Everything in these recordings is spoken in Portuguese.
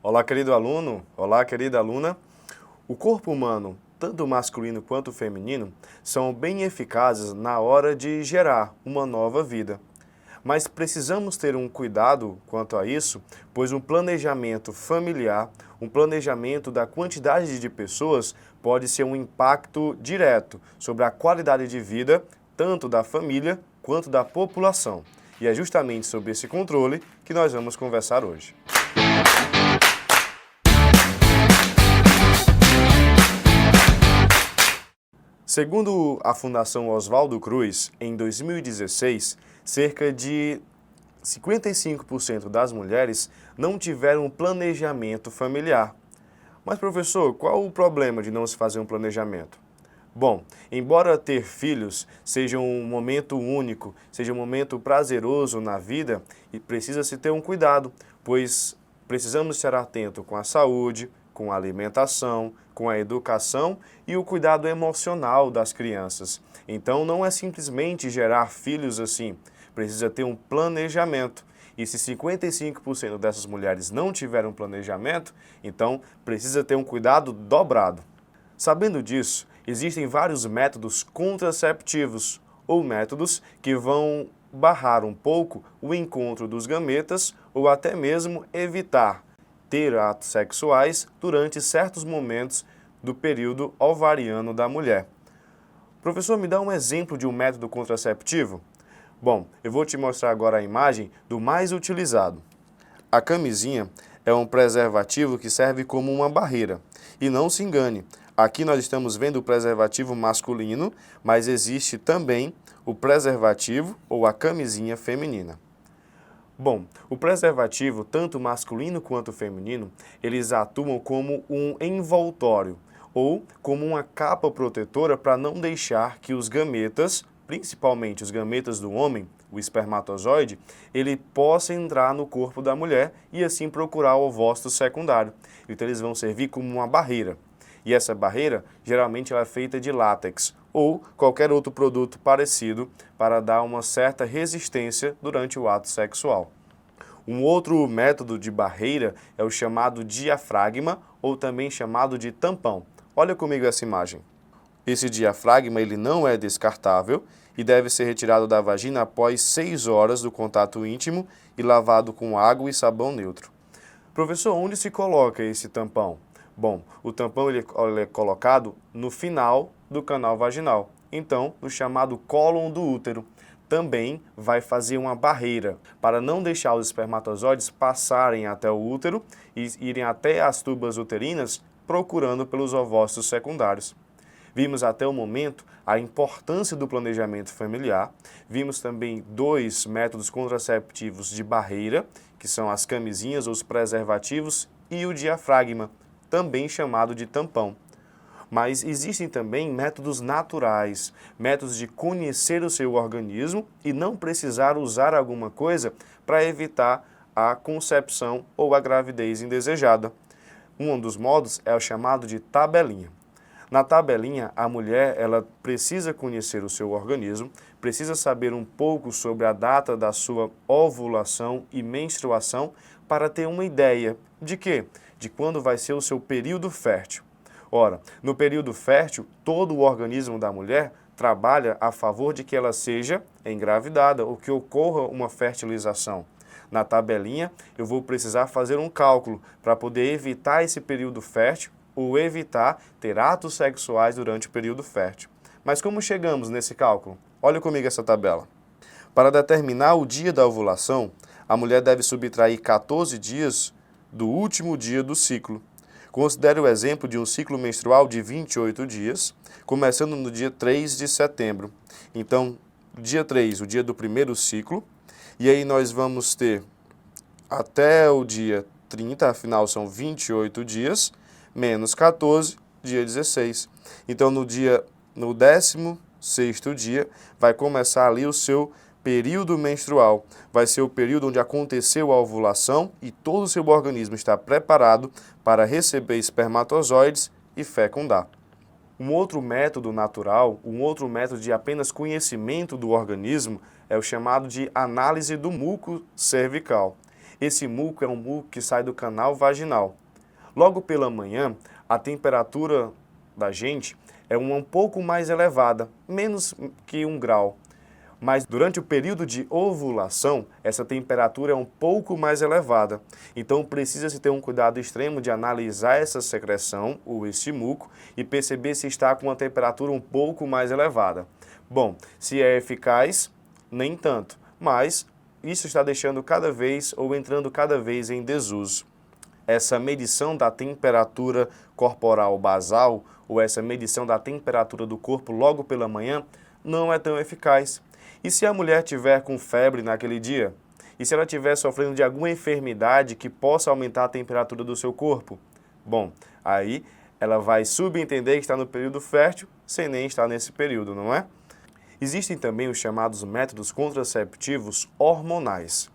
Olá, querido aluno. Olá, querida aluna. O corpo humano, tanto masculino quanto feminino, são bem eficazes na hora de gerar uma nova vida. Mas precisamos ter um cuidado quanto a isso, pois um planejamento familiar, um planejamento da quantidade de pessoas pode ser um impacto direto sobre a qualidade de vida tanto da família quanto da população. E é justamente sobre esse controle que nós vamos conversar hoje. Segundo a Fundação Oswaldo Cruz, em 2016, cerca de 55% das mulheres não tiveram um planejamento familiar. Mas, professor, qual o problema de não se fazer um planejamento? Bom, embora ter filhos seja um momento único, seja um momento prazeroso na vida, e precisa-se ter um cuidado, pois precisamos estar atento com a saúde, com a alimentação, com a educação e o cuidado emocional das crianças. Então não é simplesmente gerar filhos assim, precisa ter um planejamento. E se 55% dessas mulheres não tiveram planejamento, então precisa ter um cuidado dobrado. Sabendo disso, existem vários métodos contraceptivos, ou métodos que vão barrar um pouco o encontro dos gametas ou até mesmo evitar ter atos sexuais durante certos momentos do período ovariano da mulher. Professor, me dá um exemplo de um método contraceptivo? Bom, eu vou te mostrar agora a imagem do mais utilizado. A camisinha é um preservativo que serve como uma barreira. E não se engane, aqui nós estamos vendo o preservativo masculino, mas existe também o preservativo ou a camisinha feminina. Bom, o preservativo, tanto masculino quanto feminino, eles atuam como um envoltório ou como uma capa protetora para não deixar que os gametas, principalmente os gametas do homem, o espermatozoide, ele possa entrar no corpo da mulher e assim procurar o ovócito secundário. Então eles vão servir como uma barreira. E essa barreira, geralmente, ela é feita de látex ou qualquer outro produto parecido para dar uma certa resistência durante o ato sexual. Um outro método de barreira é o chamado diafragma ou também chamado de tampão. Olha comigo essa imagem. Esse diafragma ele não é descartável e deve ser retirado da vagina após 6 horas do contato íntimo e lavado com água e sabão neutro. Professor, onde se coloca esse tampão? Bom, o tampão ele é colocado no final do canal vaginal, então no chamado cólon do útero. Também vai fazer uma barreira para não deixar os espermatozoides passarem até o útero e irem até as tubas uterinas procurando pelos ovócitos secundários. Vimos até o momento a importância do planejamento familiar, vimos também 2 métodos contraceptivos de barreira, que são as camisinhas ou os preservativos e o diafragma, também chamado de tampão. Mas existem também métodos naturais, métodos de conhecer o seu organismo e não precisar usar alguma coisa para evitar a concepção ou a gravidez indesejada. Um dos modos é o chamado de tabelinha. Na tabelinha, a mulher ela precisa conhecer o seu organismo, precisa saber um pouco sobre a data da sua ovulação e menstruação para ter uma ideia de quê? De quando vai ser o seu período fértil. Ora, no período fértil, todo o organismo da mulher trabalha a favor de que ela seja engravidada ou que ocorra uma fertilização. Na tabelinha, eu vou precisar fazer um cálculo para poder evitar esse período fértil ou evitar ter atos sexuais durante o período fértil. Mas como chegamos nesse cálculo? Olha comigo essa tabela. Para determinar o dia da ovulação, a mulher deve subtrair 14 dias do último dia do ciclo. Considere o exemplo de um ciclo menstrual de 28 dias, começando no dia 3 de setembro. Então, dia 3, o dia do primeiro ciclo, e aí nós vamos ter até o dia 30, afinal são 28 dias, menos 14, dia 16. Então, no 16º dia, vai começar ali o seu período menstrual. Vai ser o período onde aconteceu a ovulação e todo o seu organismo está preparado para receber espermatozoides e fecundar. Um outro método natural, um outro método de apenas conhecimento do organismo é o chamado de análise do muco cervical. Esse muco é um muco que sai do canal vaginal. Logo pela manhã, a temperatura da gente é um pouco mais elevada, menos que 1 grau. Mas durante o período de ovulação, essa temperatura é um pouco mais elevada. Então precisa-se ter um cuidado extremo de analisar essa secreção, ou este muco, e perceber se está com uma temperatura um pouco mais elevada. Bom, se é eficaz, nem tanto, mas isso está deixando cada vez ou entrando cada vez em desuso. Essa medição da temperatura corporal basal, ou essa medição da temperatura do corpo logo pela manhã, não é tão eficaz. E se a mulher tiver com febre naquele dia? E se ela estiver sofrendo de alguma enfermidade que possa aumentar a temperatura do seu corpo? Bom, aí ela vai subentender que está no período fértil, sem nem estar nesse período, não é? Existem também os chamados métodos contraceptivos hormonais.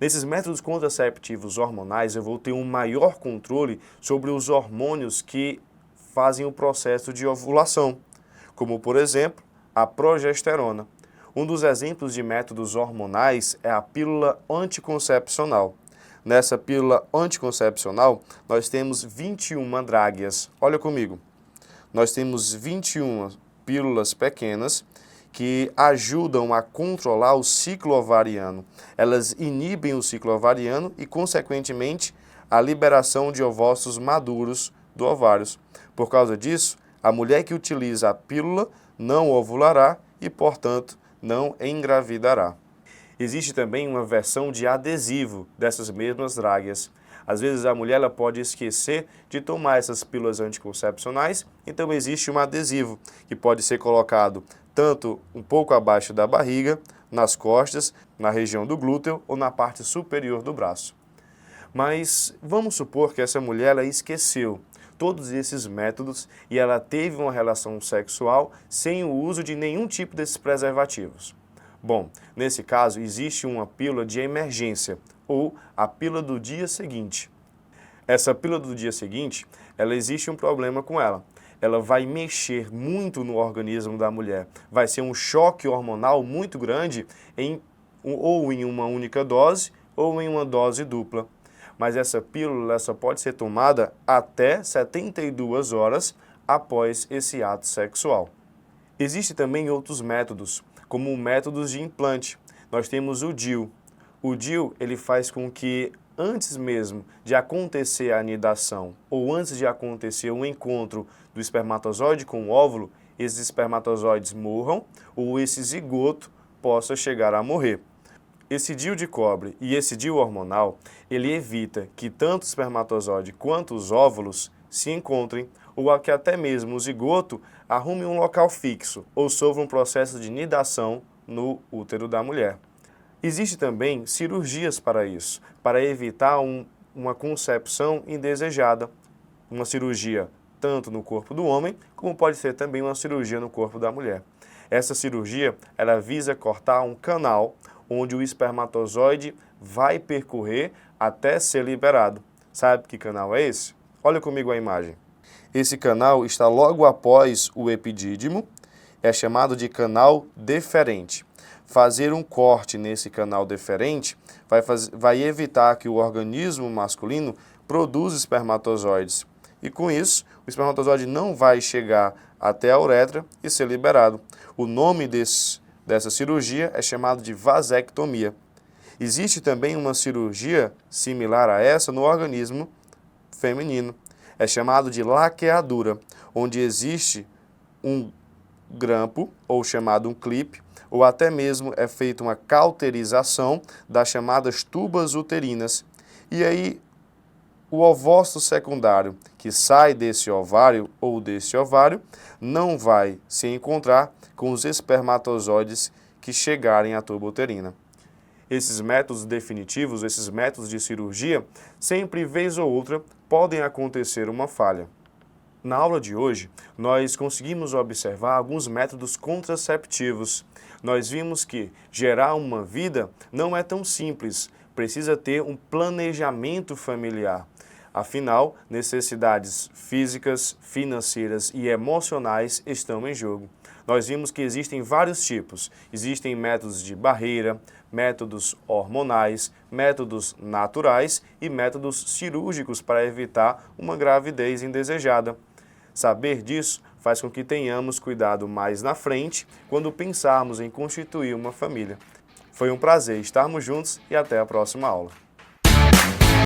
Nesses métodos contraceptivos hormonais, eu vou ter um maior controle sobre os hormônios que fazem o processo de ovulação, como, por exemplo, a progesterona. Um dos exemplos de métodos hormonais é a pílula anticoncepcional. Nessa pílula anticoncepcional, nós temos 21 dráguias. Olha comigo. Nós temos 21 pílulas pequenas que ajudam a controlar o ciclo ovariano. Elas inibem o ciclo ovariano e, consequentemente, a liberação de ovócitos maduros do ovário. Por causa disso, a mulher que utiliza a pílula não ovulará e, portanto, não engravidará. Existe também uma versão de adesivo dessas mesmas dráguias. Às vezes a mulher ela pode esquecer de tomar essas pílulas anticoncepcionais, então existe um adesivo que pode ser colocado tanto um pouco abaixo da barriga, nas costas, na região do glúteo ou na parte superior do braço. Mas vamos supor que essa mulher ela esqueceu todos esses métodos e ela teve uma relação sexual sem o uso de nenhum tipo desses preservativos. Bom, nesse caso existe uma pílula de emergência ou a pílula do dia seguinte. Essa pílula do dia seguinte, ela existe um problema com ela. Ela vai mexer muito no organismo da mulher. Vai ser um choque hormonal muito grande ou em uma única dose ou em uma dose dupla. Mas essa pílula só pode ser tomada até 72 horas após esse ato sexual. Existem também outros métodos, como métodos de implante. Nós temos o DIU. O DIU ele faz com que antes mesmo de acontecer a anidação ou antes de acontecer o encontro do espermatozoide com o óvulo, esses espermatozoides morram ou esse zigoto possa chegar a morrer. Esse DIU de cobre e esse DIU hormonal, ele evita que tanto o espermatozoide quanto os óvulos se encontrem ou que até mesmo o zigoto arrume um local fixo ou sofra um processo de nidação no útero da mulher. Existem também cirurgias para isso, para evitar uma concepção indesejada. Uma cirurgia tanto no corpo do homem, como pode ser também uma cirurgia no corpo da mulher. Essa cirurgia, ela visa cortar um canal onde o espermatozoide vai percorrer até ser liberado. Sabe que canal é esse? Olha comigo a imagem. Esse canal está logo após o epidídimo, é chamado de canal deferente. Fazer um corte nesse canal deferente vai evitar que o organismo masculino produza espermatozoides. E com isso, o espermatozoide não vai chegar até a uretra e ser liberado. O nome dessa cirurgia é chamado de vasectomia. Existe também uma cirurgia similar a essa no organismo feminino. É chamado de laqueadura, onde existe um grampo, ou chamado um clipe, ou até mesmo é feita uma cauterização das chamadas tubas uterinas. E aí, o ovócito secundário que sai desse ovário ou desse ovário não vai se encontrar com os espermatozoides que chegarem à tuba uterina. Esses métodos definitivos, esses métodos de cirurgia, sempre vez ou outra podem acontecer uma falha. Na aula de hoje, nós conseguimos observar alguns métodos contraceptivos. Nós vimos que gerar uma vida não é tão simples, precisa ter um planejamento familiar. Afinal, necessidades físicas, financeiras e emocionais estão em jogo. Nós vimos que existem vários tipos. Existem métodos de barreira, métodos hormonais, métodos naturais e métodos cirúrgicos para evitar uma gravidez indesejada. Saber disso faz com que tenhamos cuidado mais na frente quando pensarmos em constituir uma família. Foi um prazer estarmos juntos e até a próxima aula.